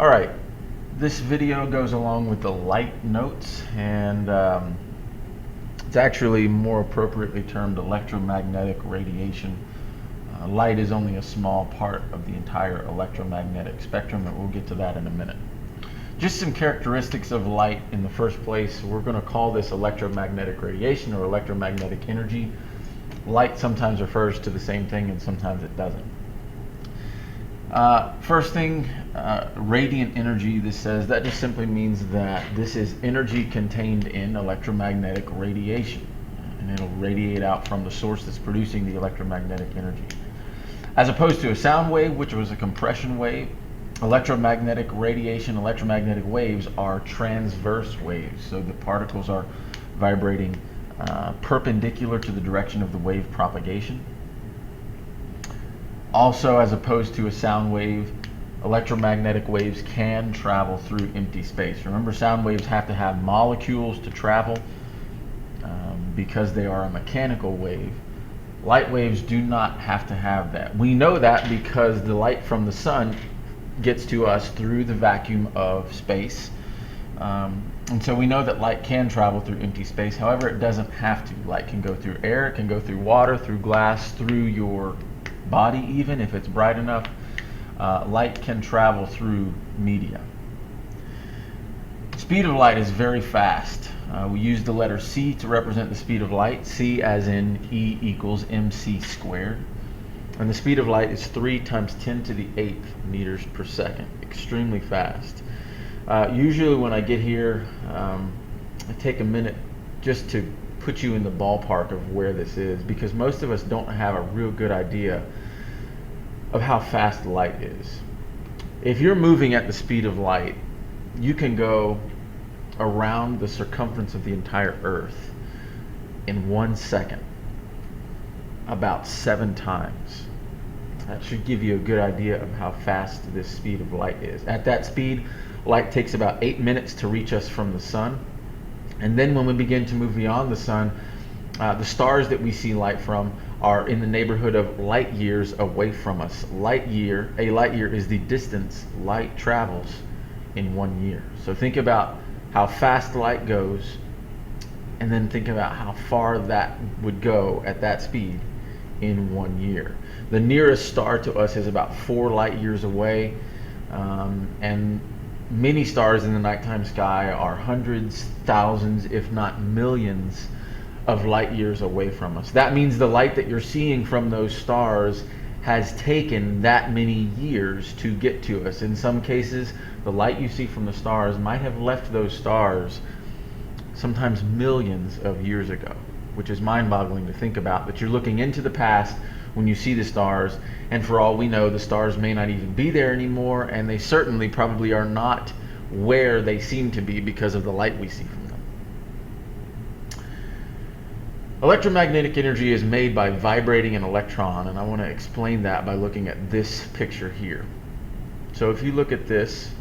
Alright, this video goes along with the light notes, and it's actually more appropriately termed electromagnetic radiation. Light is only a small part of the entire electromagnetic spectrum, and we'll get to that in a minute. Just some characteristics of light in the first place. We're going to call this electromagnetic radiation or electromagnetic energy. Light sometimes refers to the same thing and sometimes it doesn't. First thing, radiant energy, this says that just simply means that this is energy contained in electromagnetic radiation, and it'll radiate out from the source that's producing the electromagnetic energy. As opposed to a sound wave, which was a compression wave, electromagnetic radiation, electromagnetic waves are transverse waves, so the particles are vibrating perpendicular to the direction of the wave propagation. Also, as opposed to a sound wave, electromagnetic waves can travel through empty space. Remember, sound waves have to have molecules to travel because they are a mechanical wave. Light waves do not have to have that. We know that because the light from the sun gets to us through the vacuum of space. And so we know that light can travel through empty space. However, it doesn't have to. Light can go through air, it can go through water, through glass, through your body even if it's bright enough. Light can travel through media. Speed of light is very fast. We use the letter C to represent the speed of light. C as in E equals mc squared. And the speed of light is 3 times 10 to the 8th meters per second. Extremely fast. Usually when I get here, I take a minute just to put you in the ballpark of where this is, because most of us don't have a real good idea of how fast light is. If you're moving at the speed of light, you can go around the circumference of the entire Earth in 1 second, about 7 times. That should give you a good idea of how fast this speed of light is. At that speed, light takes about 8 minutes to reach us from the sun. And then when we begin to move beyond the sun, the stars that we see light from are in the neighborhood of light years away from us. A light year is the distance light travels in 1 year. So think about how fast light goes, and then think about how far that would go at that speed in 1 year. The nearest star to us is about 4 light years away, and many stars in the nighttime sky are hundreds, thousands, if not millions of light years away from us. That means the light that you're seeing from those stars has taken that many years to get to us. In some cases, the light you see from the stars might have left those stars sometimes millions of years ago, which is mind-boggling to think about, that you're looking into the past when you see the stars, and for all we know, the stars may not even be there anymore, and they certainly probably are not where they seem to be because of the light we see from them. Electromagnetic energy is made by vibrating an electron, and I want to explain that by looking at this picture here. So if you look at this,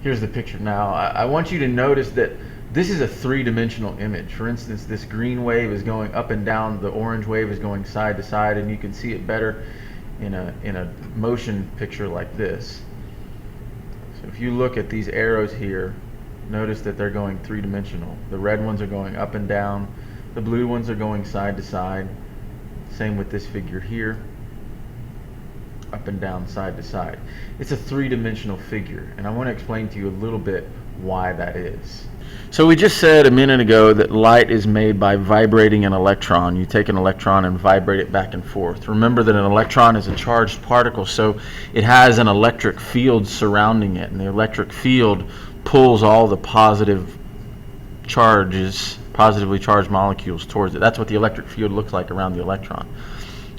here's the picture. Now, I want you to notice that this is a three-dimensional image. For instance, this green wave is going up and down, the orange wave is going side to side, and you can see it better in a motion picture like this. So if you look at these arrows here, notice that they're going three-dimensional. The red ones are going up and down, the blue ones are going side to side. Same with this figure here, up and down, side to side. It's a three-dimensional figure, and I want to explain to you a little bit why that is. So we just said a minute ago that light is made by vibrating an electron. You take an electron and vibrate it back and forth. Remember that an electron is a charged particle, so it has an electric field surrounding it, and the electric field pulls all the positively charged molecules towards it. That's what the electric field looks like around the electron.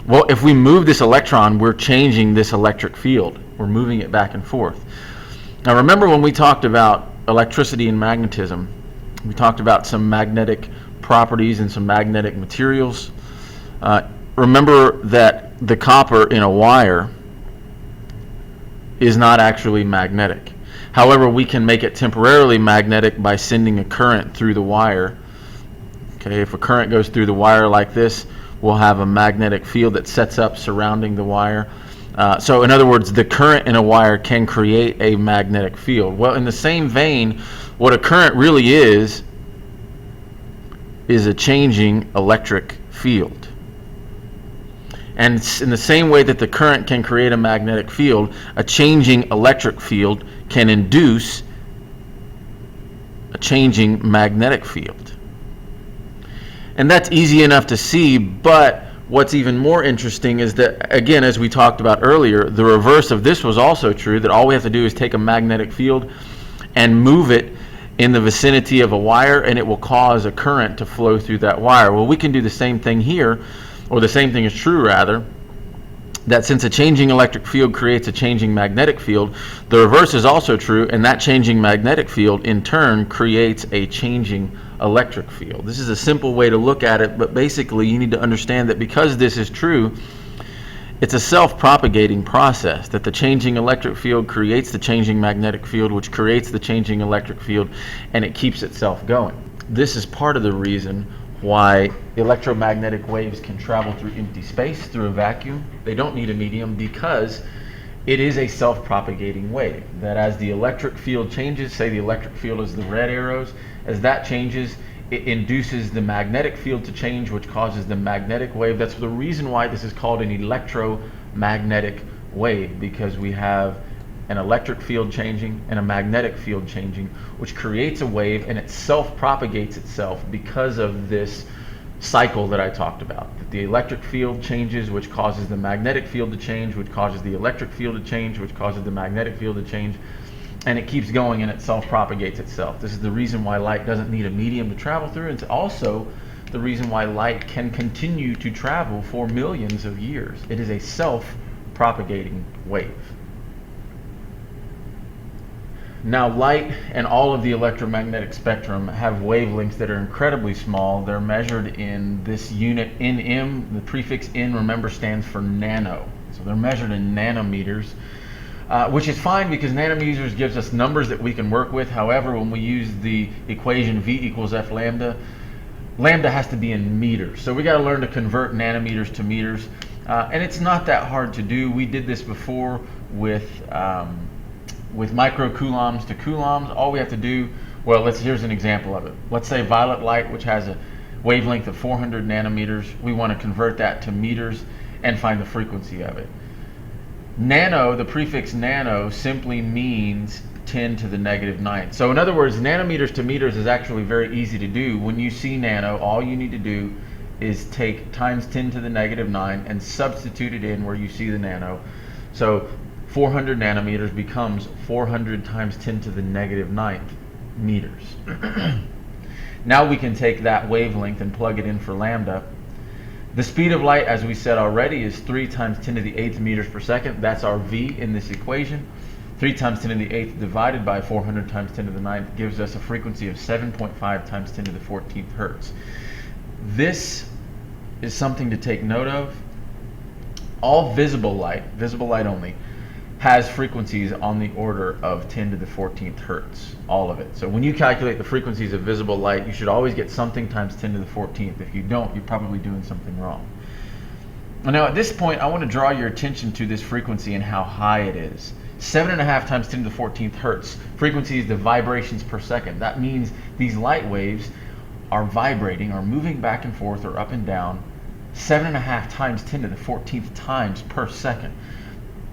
Well, if we move this electron, we're changing this electric field. We're moving it back and forth. Now remember, when we talked about electricity and magnetism, we talked about some magnetic properties and some magnetic materials. Remember that the copper in a wire is not actually magnetic. However, we can make it temporarily magnetic by sending a current through the wire. Okay, if a current goes through the wire like this, we'll have a magnetic field that sets up surrounding the wire. So in other words, the current in a wire can create a magnetic field. Well, in the same vein, what a current really is a changing electric field. And in the same way that the current can create a magnetic field, a changing electric field can induce a changing magnetic field. And that's easy enough to see, but what's even more interesting is that, again, as we talked about earlier, the reverse of this was also true, that all we have to do is take a magnetic field and move it in the vicinity of a wire, and it will cause a current to flow through that wire. Well, we can do the same thing here, or the same thing is true, rather, that since a changing electric field creates a changing magnetic field, the reverse is also true, and that changing magnetic field in turn creates a changing electric field. This is a simple way to look at it, but basically you need to understand that because this is true, it's a self-propagating process, that the changing electric field creates the changing magnetic field, which creates the changing electric field, and it keeps itself going. This is part of the reason why electromagnetic waves can travel through empty space, through a vacuum. They don't need a medium because it is a self-propagating wave. That as the electric field changes, say the electric field is the red arrows, as that changes, it induces the magnetic field to change, which causes the magnetic wave. That's the reason why this is called an electromagnetic wave, because we have an electric field changing and a magnetic field changing, which creates a wave, and it self-propagates itself because of this cycle that I talked about. That the electric field changes, which causes the magnetic field to change, which causes the electric field to change, which causes the magnetic field to change, and it keeps going and it self-propagates itself. This is the reason why light doesn't need a medium to travel through. It's also the reason why light can continue to travel for millions of years. It is a self-propagating wave. Now, light and all of the electromagnetic spectrum have wavelengths that are incredibly small. They're measured in this unit nm. The prefix n, remember, stands for nano. So they're measured in nanometers, which is fine because nanometers gives us numbers that we can work with. However, when we use the equation V equals F lambda, lambda has to be in meters. So we got to learn to convert nanometers to meters. And it's not that hard to do. We did this before with microcoulombs to coulombs. All we have to do, well, here's an example of it. Let's say violet light, which has a wavelength of 400 nanometers. We want to convert that to meters and find the frequency of it. Nano, the prefix nano, simply means 10 to the negative 9th. So in other words, nanometers to meters is actually very easy to do. When you see nano, all you need to do is take times 10 to the negative 9 and substitute it in where you see the nano. So 400 nanometers becomes 400 times 10 to the negative 9th meters. Now we can take that wavelength and plug it in for lambda. The speed of light, as we said already, is 3 times 10 to the 8th meters per second. That's our V in this equation. 3 times 10 to the 8th divided by 400 times 10 to the 9th gives us a frequency of 7.5 times 10 to the 14th hertz. This is something to take note of. All visible light only, has frequencies on the order of 10 to the 14th hertz, all of it. So when you calculate the frequencies of visible light, you should always get something times 10 to the 14th. If you don't, you're probably doing something wrong. Now at this point, I want to draw your attention to this frequency and how high it is. 7.5 times 10 to the 14th hertz. Frequency is the vibrations per second. That means these light waves are vibrating, or moving back and forth or up and down 7.5 times 10 to the 14th times per second.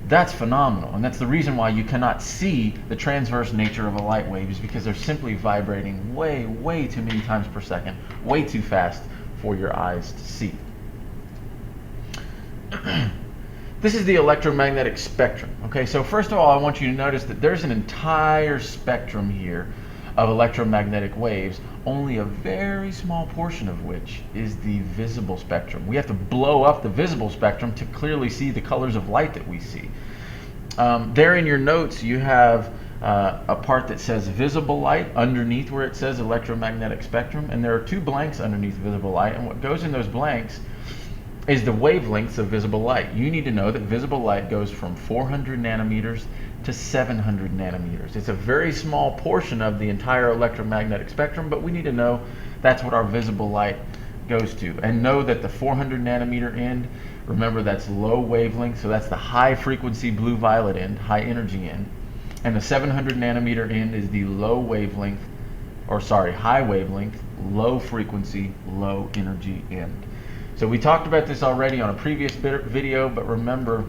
That's phenomenal, and that's the reason why you cannot see the transverse nature of a light wave, is because they're simply vibrating way too many times per second, way too fast for your eyes to see. This is the electromagnetic spectrum. Okay, so first of all, I want you to notice that there's an entire spectrum here of electromagnetic waves, only a very small portion of which is the visible spectrum. We have to blow up the visible spectrum to clearly see the colors of light that we see. There in your notes you have a part that says visible light underneath where it says electromagnetic spectrum, and there are 2 blanks underneath visible light, and what goes in those blanks is the wavelengths of visible light. You need to know that visible light goes from 400 nanometers to 700 nanometers. It's a very small portion of the entire electromagnetic spectrum, but we need to know that's what our visible light goes to. And know that the 400 nanometer end Remember, that's low wavelength, so that's the high frequency blue violet end, high energy end. And the 700 nanometer end is the low wavelength, or sorry, high wavelength, low frequency, low energy end. So we talked about this already on a previous video, but remember,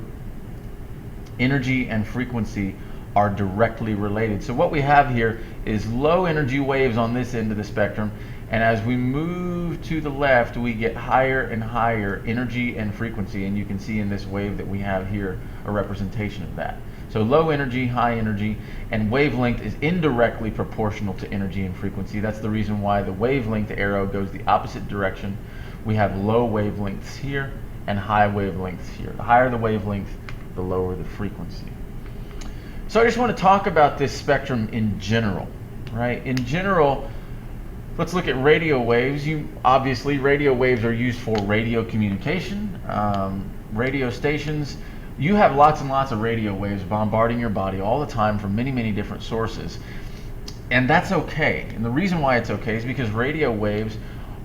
energy and frequency are directly related. So what we have here is low energy waves on this end of the spectrum, and as we move to the left, we get higher and higher energy and frequency, and you can see in this wave that we have here a representation of that. So low energy, high energy, and wavelength is indirectly proportional to energy and frequency. That's the reason why the wavelength arrow goes the opposite direction. We have low wavelengths here and high wavelengths here. The higher the wavelength, the lower the frequency. So I just want to talk about this spectrum in general, right? In general, let's look at radio waves. Obviously, radio waves are used for radio communication, radio stations. You have lots and lots of radio waves bombarding your body all the time from many, many different sources. And that's okay. And the reason why it's okay is because radio waves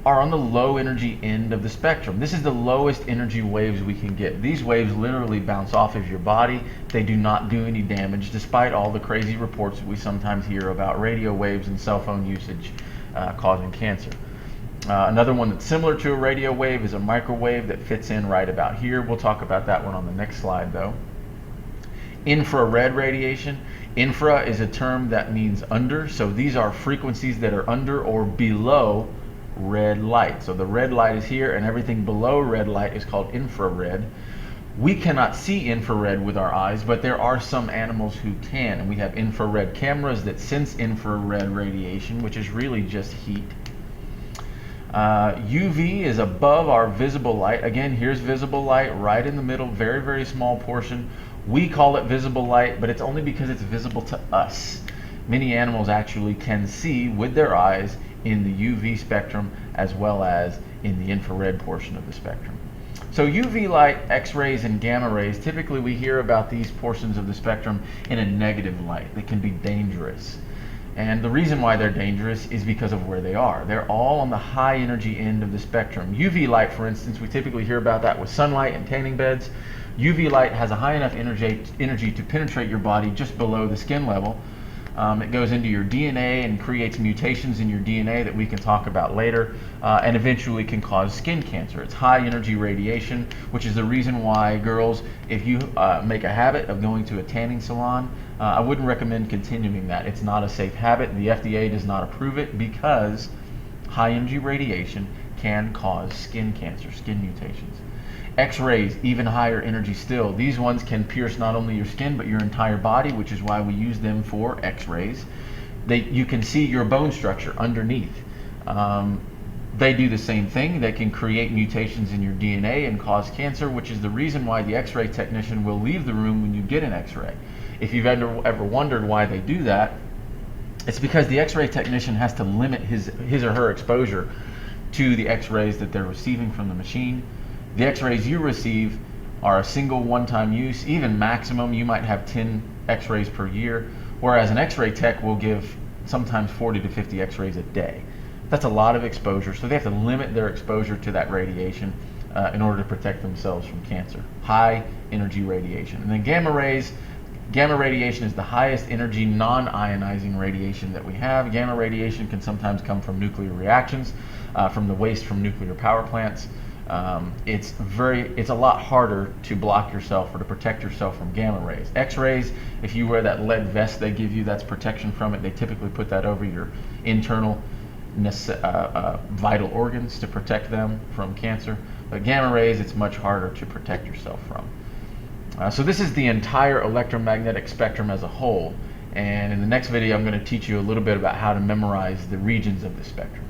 are on the low energy end of the spectrum. This is the lowest energy waves we can get. These waves literally bounce off of your body. They do not do any damage, despite all the crazy reports that we sometimes hear about radio waves and cell phone usage causing cancer. Another one that's similar to a radio wave is a microwave that fits in right about here. We'll talk about that one on the next slide though. Infrared radiation. Infra is a term that means under, so these are frequencies that are under or below red light. So the red light is here, and everything below red light is called infrared. We cannot see infrared with our eyes, but there are some animals who can, and we have infrared cameras that sense infrared radiation, which is really just heat. UV is above our visible light. Again, here's visible light right in the middle, very, very small portion. We call it visible light, but it's only because it's visible to us. Many animals actually can see with their eyes in the UV spectrum as well as in the infrared portion of the spectrum. So UV light, X-rays, and gamma rays, typically we hear about these portions of the spectrum in a negative light that can be dangerous. And the reason why they're dangerous is because of where they are. They're all on the high energy end of the spectrum. UV light, for instance, we typically hear about that with sunlight and tanning beds. UV light has a high enough energy to penetrate your body just below the skin level. It goes into your DNA and creates mutations in your DNA that we can talk about later, and eventually can cause skin cancer. It's high energy radiation, which is the reason why girls, if you make a habit of going to a tanning salon, I wouldn't recommend continuing that. It's not a safe habit. The FDA does not approve it because high energy radiation can cause skin cancer, skin mutations. X-rays, even higher energy still. These ones can pierce not only your skin but your entire body, which is why we use them for X-rays. You can see your bone structure underneath. They do the same thing. They can create mutations in your DNA and cause cancer, which is the reason why the X-ray technician will leave the room when you get an X-ray. If you've ever wondered why they do that, it's because the X-ray technician has to limit his or her exposure to the X-rays that they're receiving from the machine. The X-rays you receive are a single one-time use. Even maximum, you might have 10 X-rays per year, whereas an X-ray tech will give sometimes 40 to 50 X-rays a day. That's a lot of exposure, so they have to limit their exposure to that radiation in order to protect themselves from cancer. High energy radiation. And then gamma rays. Gamma radiation is the highest energy non-ionizing radiation that we have. Gamma radiation can sometimes come from nuclear reactions, from the waste from nuclear power plants. It's a lot harder to block yourself or to protect yourself from gamma rays. X-rays, if you wear that lead vest they give you, that's protection from it. They typically put that over your internal vital organs to protect them from cancer. But gamma rays, it's much harder to protect yourself from. So this is the entire electromagnetic spectrum as a whole. And in the next video, I'm going to teach you a little bit about how to memorize the regions of the spectrum.